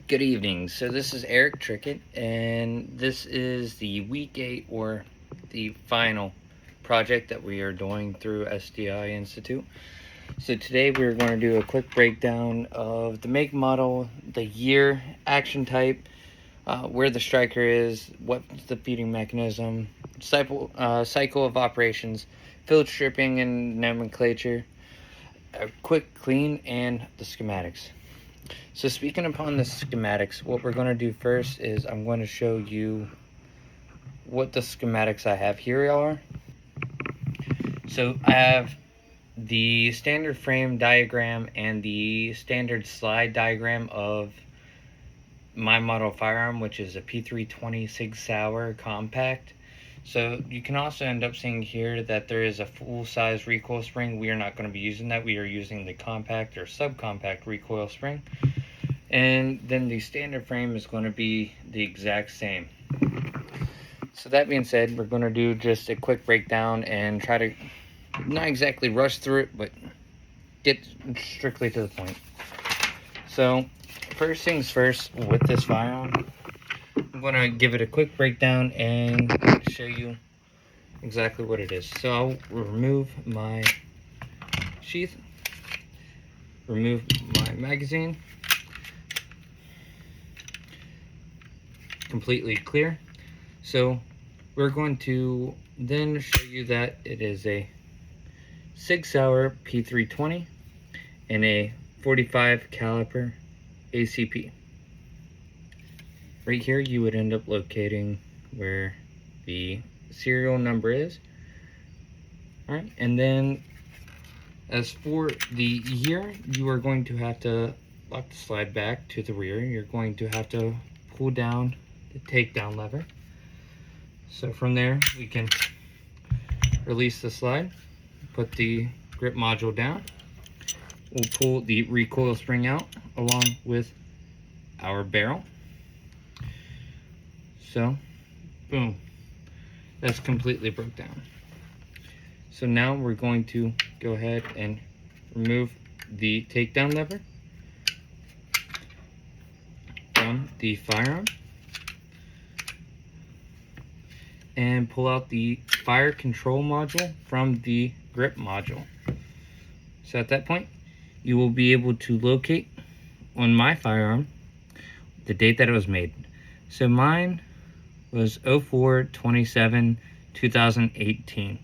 Good evening. So this is Eric Trickett, and this is the week 8 or the final project that we are doing through SDI Institute. So today we're going to do a quick breakdown of the make, model, the year, action type, where the striker is, what's the feeding mechanism, cycle of operations, field stripping and nomenclature, a quick clean, and the schematics. So speaking upon the schematics, what we're going to do first is I'm going to show you what the schematics I have here are. So I have the standard frame diagram and the standard slide diagram of my model firearm, which is a P320 Sig Sauer compact. So you can also end up seeing here that there is a full-size recoil spring. We are not going to be using that. We are using the compact or subcompact recoil spring. And then the standard frame is going to be the exact same. So that being said, we're going to do just a quick breakdown and try to not exactly rush through it, but get strictly to the point. So first things first, with this firearm, I'm going to give it a quick breakdown and show you exactly what it is. So I'll remove my sheath, remove my magazine, completely clear. So we're going to then show you that it is a Sig Sauer P320 and a 45 caliber ACP. Right here you would end up locating where the serial number is. Alright, and then as for the year, you are going to have to lock the slide back to the rear. You're going to have to pull down the takedown lever. So from there we can release the slide, put the grip module down. We'll pull the recoil spring out along with our barrel. So, boom, that's completely broke down. So now we're going to go ahead and remove the takedown lever from the firearm and pull out the fire control module from the grip module. So at that point, you will be able to locate on my firearm the date that it was made. So mine was 04/27/2018.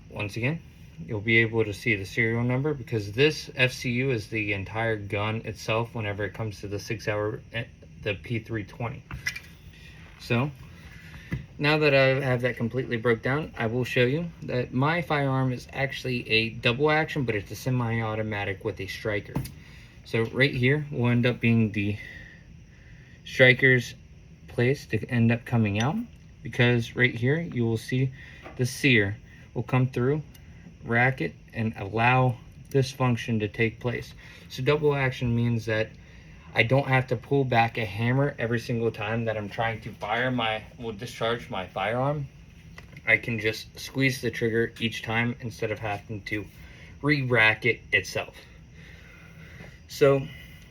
Once again, you'll be able to see the serial number because this FCU is the entire gun itself whenever it comes to the Sig Sauer, the P320. So now that I have that completely broke down, I will show you that my firearm is actually a double action, but it's a semi-automatic with a striker. So right here will end up being the striker's place to end up coming out, because right here you will see the sear will come through, rack it, and allow this function to take place. So double action means that I don't have to pull back a hammer every single time that I'm trying to discharge my firearm. I can just squeeze the trigger each time instead of having to re-rack it itself. So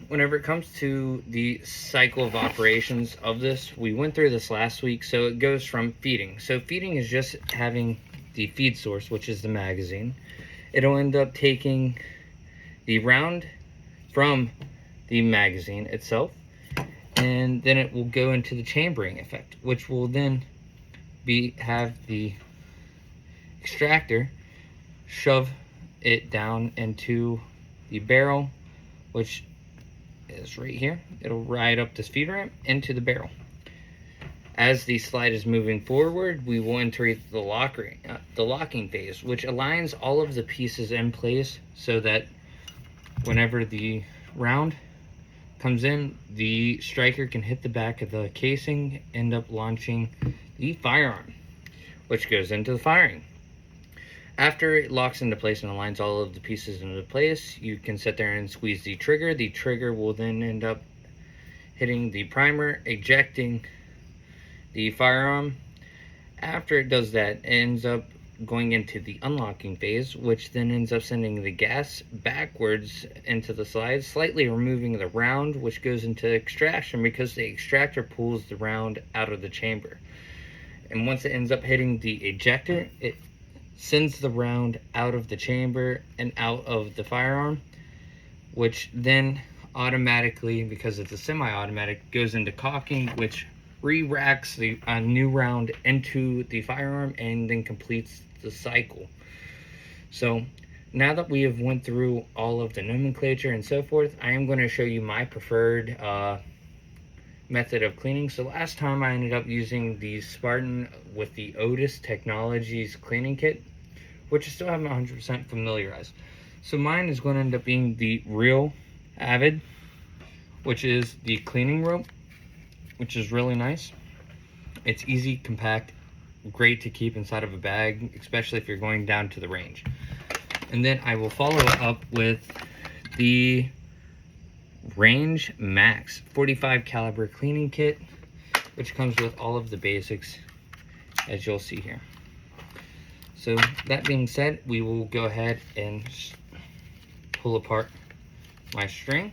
whenever it comes to the cycle of operations of this, we went through this last week. So it goes from feeding. So feeding is just having the feed source, which is the magazine. It'll end up taking the round from the magazine itself, and then it will go into the chambering effect, which will then have the extractor shove it down into the barrel, which is right here. It'll ride up this feed ramp into the barrel. As the slide is moving forward, we will enter the locking phase, which aligns all of the pieces in place so that whenever the round comes in, the striker can hit the back of the casing, end up launching the firearm, which goes into the firing. After it locks into place and aligns all of the pieces into place, you can sit there and squeeze the trigger. The trigger will then end up hitting the primer, ejecting the firearm. After it does that, it ends up going into the unlocking phase, which then ends up sending the gas backwards into the slide, slightly removing the round, which goes into extraction because the extractor pulls the round out of the chamber. And once it ends up hitting the ejector, it sends the round out of the chamber and out of the firearm, which then automatically, because it's a semi-automatic, goes into cocking, which re-racks the new round into the firearm and then completes the cycle. So now that we have went through all of the nomenclature and so forth, I am going to show you my preferred method of cleaning. So last time I ended up using the Spartan with the Otis Technologies cleaning kit, which I still haven't 100% familiarized. So mine is going to end up being the Real Avid, which is the cleaning rope, which is really nice. It's easy, compact, great to keep inside of a bag, especially if you're going down to the range. And then I will follow it up with the Range Max 45 caliber cleaning kit, which comes with all of the basics, as you'll see here. So that being said, we will go ahead and pull apart my string.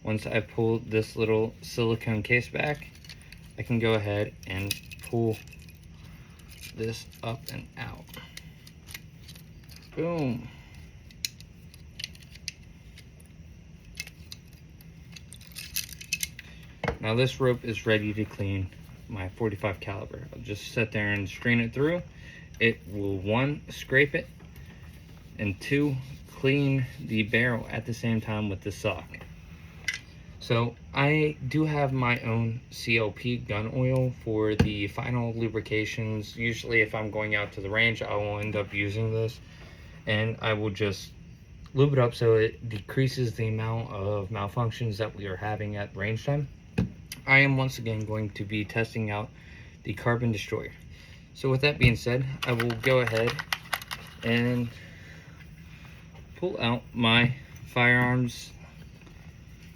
Once I pull this little silicone case back, I can go ahead and pull this up and out. Boom. Now this rope is ready to clean my 45 caliber. I'll just sit there and strain it through. It will, 1, scrape it, and 2, clean the barrel at the same time with the sock. So I do have my own CLP gun oil for the final lubrications. Usually if I'm going out to the range, I will end up using this, and I will just lube it up so it decreases the amount of malfunctions that we are having at range time. I am once again going to be testing out the Carbon Destroyer. So with that being said, I will go ahead and pull out my firearms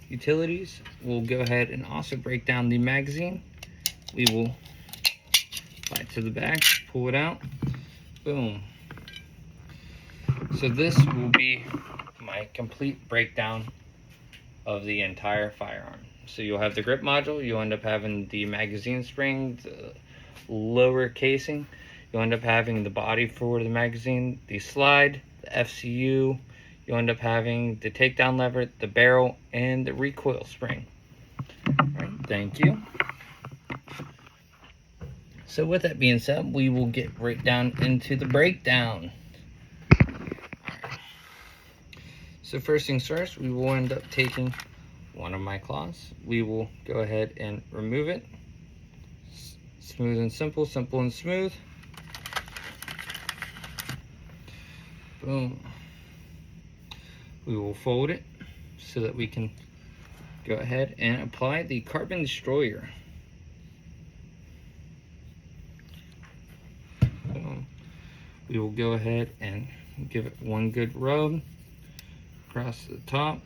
utilities. We'll go ahead and also break down the magazine. We will apply it to the back, pull it out, boom. So this will be my complete breakdown of the entire firearm. So you'll have the grip module, you'll end up having the magazine spring, the lower casing, you'll end up having the body for the magazine, the slide, the FCU, you'll end up having the takedown lever, the barrel, and the recoil spring. All right, thank you. So with that being said, we will get right down into the breakdown. So first things first, we will end up taking one of my claws. We will go ahead and remove it. Smooth and simple, simple and smooth. Boom. We will fold it so that we can go ahead and apply the Carbon Destroyer. Boom. We will go ahead and give it one good rub across the top,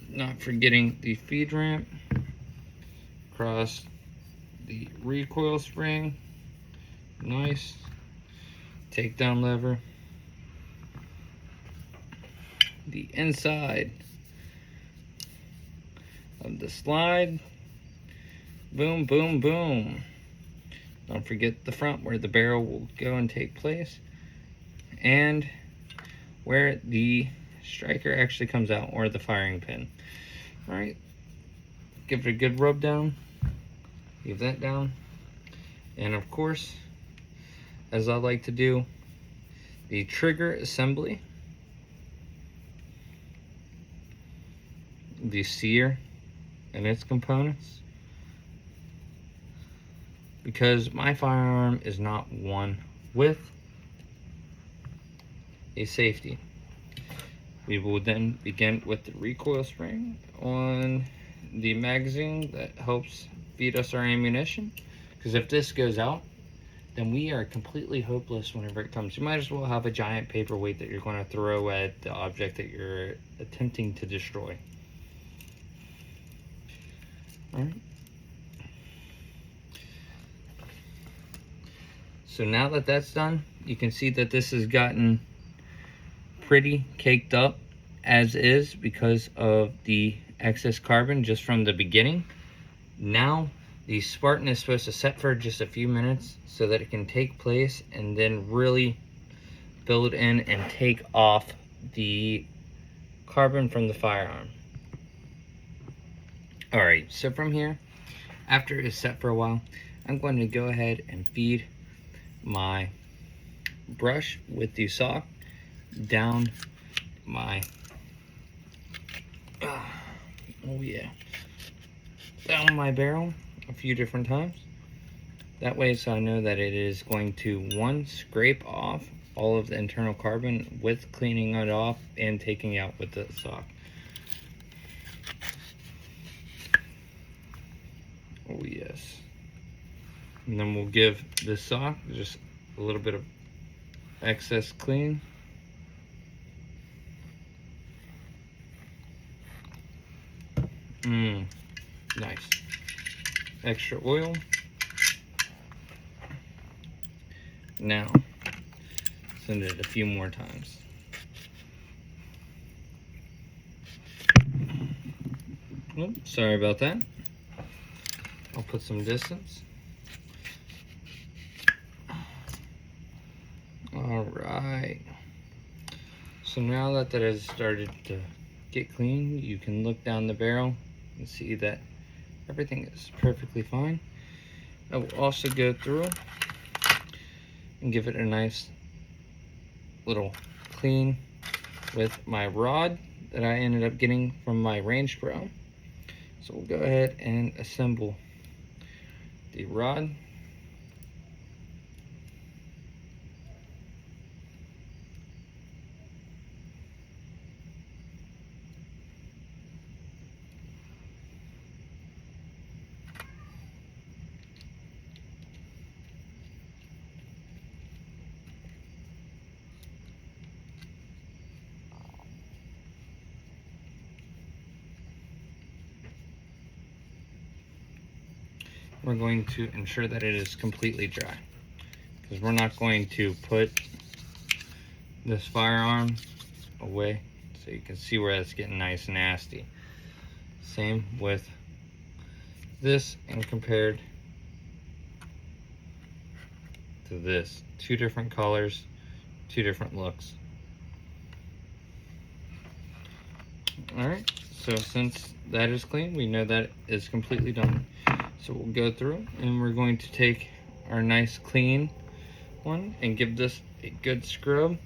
not forgetting the feed ramp, across the recoil spring, nice, takedown lever, the inside of the slide, boom, boom, boom. Don't forget the front where the barrel will go and take place, and where the striker actually comes out, or the firing pin. All right, give it a good rub down, leave that down, and of course, as I like to do, the trigger assembly, the sear and its components, because my firearm is not one with a safety. We will then begin with the recoil spring on the magazine that helps feed us our ammunition, because if this goes out, then we are completely hopeless whenever it comes. You might as well have a giant paperweight that you're going to throw at the object that you're attempting to destroy. All right. So now that that's done, you can see that this has gotten pretty caked up as is because of the excess carbon just from the beginning. Now the Spartan is supposed to set for just a few minutes so that it can take place and then really build in and take off the carbon from the firearm. Alright, so from here, after it's set for a while, I'm going to go ahead and feed my brush with the sock down my down my barrel a few different times. That way, so I know that it is going to, one, scrape off all of the internal carbon with cleaning it off and taking out with the sock. Oh yes. And then we'll give this sock just a little bit of excess clean. Nice. Extra oil. Now, send it a few more times. Oh, sorry about that. I'll put some distance. Alright. So now that has started to get clean, you can look down the barrel and see that everything is perfectly fine. I will also go through and give it a nice little clean with my rod that I ended up getting from my range pro. So we'll go ahead and assemble the rod. We're going to ensure that it is completely dry, because we're not going to put this firearm away, so you can see where it's getting nice and nasty. Same with this and compared to this. Two different colors, two different looks. Alright, so since that is clean, we know that is completely done. So we'll go through and we're going to take our nice clean one and give this a good scrub.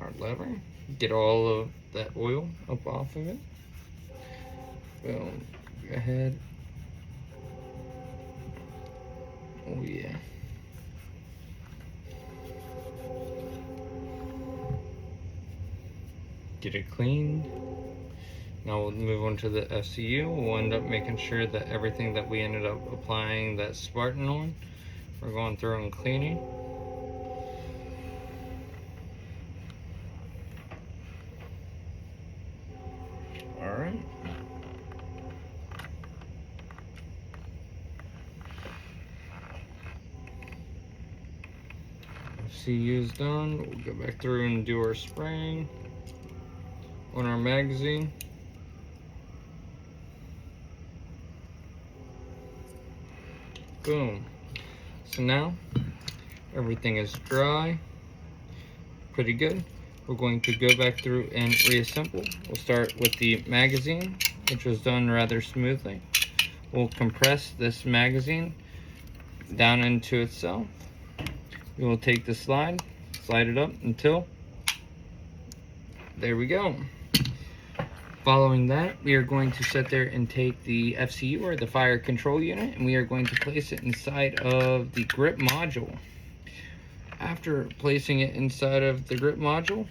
Our lever, get all of that oil up off of it. Boom, go ahead. Oh yeah. Get it cleaned. Now we'll move on to the FCU. We'll end up making sure that everything that we ended up applying that Spartan on, we're going through and cleaning. Alright. FCU is done. We'll go back through and do our spraying on our magazine. Boom. So now everything is dry, pretty good. We're going to go back through and reassemble. We'll start with the magazine, which was done rather smoothly. We'll compress this magazine down into itself. We will take the slide it up until there we go. Following that, we are going to sit there and take the FCU, or the fire control unit, and we are going to place it inside of the grip module. After placing it inside of the grip module,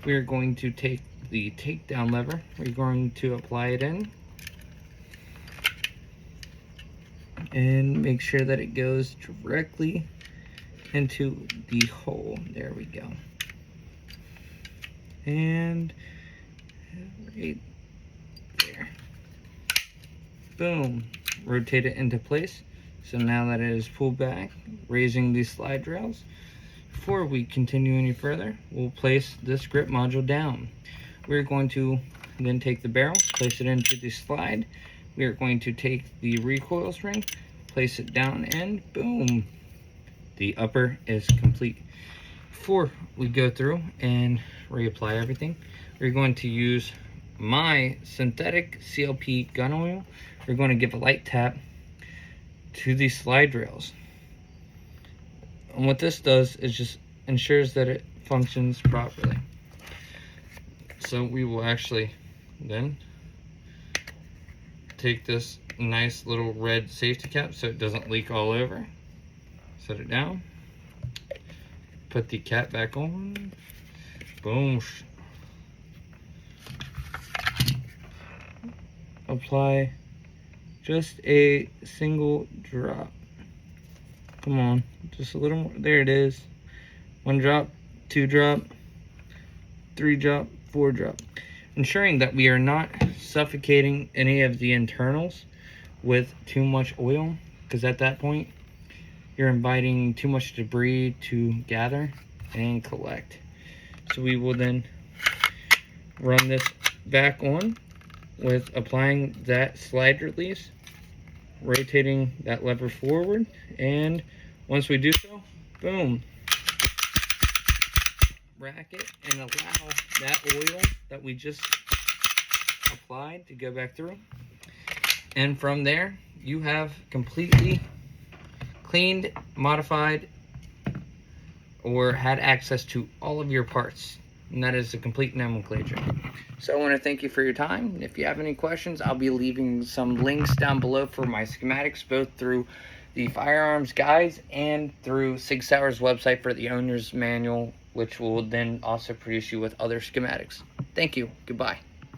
we are going to take the takedown lever. We're going to apply it in and make sure that it goes directly into the hole. There we go. And right there. boom, rotate it into place. So now that it is pulled back, raising these slide rails. Before we continue any further, we'll place this grip module down. We're going to then take the barrel, place it into the slide. We are going to take the recoil spring, place it down, and boom, the upper is complete. Before we go through and reapply everything, we're going to use my synthetic CLP gun oil. We're going to give a light tap to these slide rails. And what this does is just ensures that it functions properly. So we will actually then take this nice little red safety cap so it doesn't leak all over. Set it down. Put the cap back on. Boom. Apply just a single drop. Come on, just a little more. There it is. 1 drop, 2 drop, 3 drop, 4 drop. Ensuring that we are not suffocating any of the internals with too much oil, because at that point you're inviting too much debris to gather and collect. So we will then run this back on with applying that slide release, rotating that lever forward, and once we do so, boom, rack it and allow that oil that we just applied to go back through. And from there, you have completely cleaned, modified, or had access to all of your parts. And that is a complete nomenclature. So I want to thank you for your time. If you have any questions, I'll be leaving some links down below for my schematics, both through the firearms guides and through Sig Sauer's website for the owner's manual, which will then also produce you with other schematics. Thank you. Goodbye.